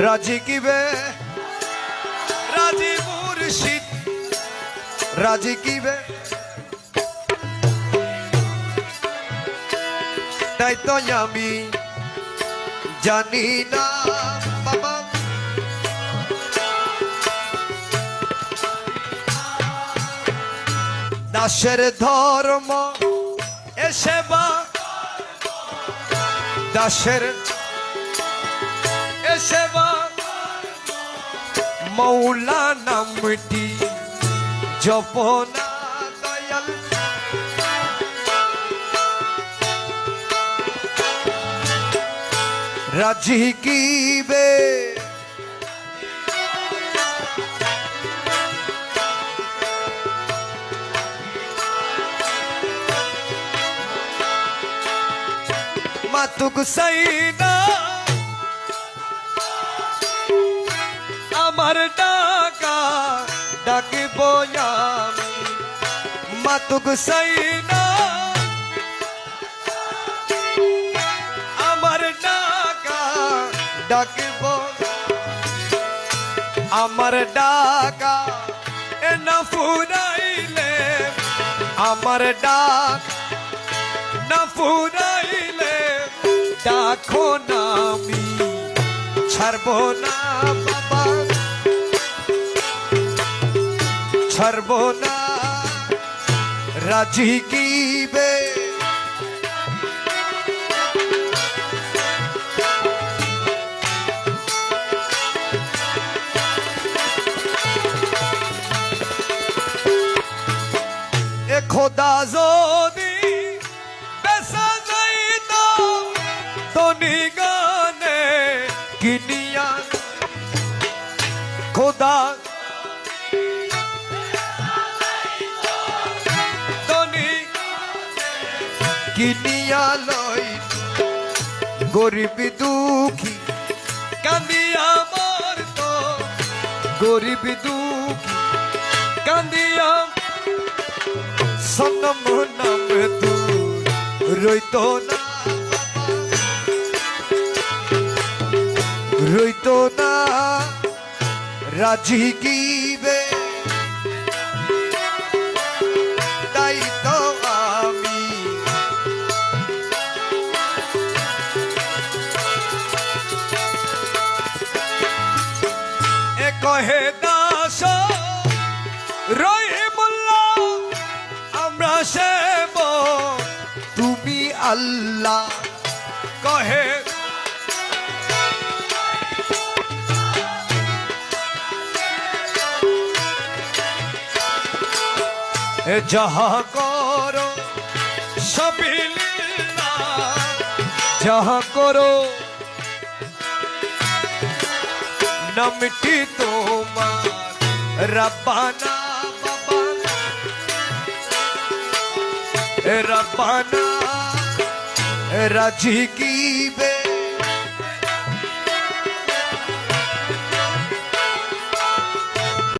রাজি কিবে রাজি মুর্শিদ রাজি কিবে তাই তো আমি জানি না বাবা দাসের ধর্ম এসে বা দাসের এসে বা মৌলা নামটি জপনা দয়াল রাজি কিবে মাতুক সাইনা আমার ডাকা ডাকিব আমি মাতুক সাইনা আমার ডাকা ডাকিব আমার ডাকা এ না ফুরাইলে আমার ডাক না ফুরাইলে ডাকো না আমি ছাড়বো না বাবা ছাড়বো না রাজি কিবে এ খোদা যদি বেসা যাইতো তনি গানে কিনিয়া খোদা তনি কিনিয়া লই গরিব দুঃখী কান্দিয়া মরতো গরিব দুঃখী কান্দিয়া সনম নাম তু রইতো না রইতো না রাজি কিবে তাই তো আমি এ কহে দাস রহিমুল্লাহ আমরা সেব তুমি আল্লাহ কহে যাহা করো সবই লিল্লাহ যাহা করো নামটি তোমার রব্বানা বাবা রব্বানা রাজি কি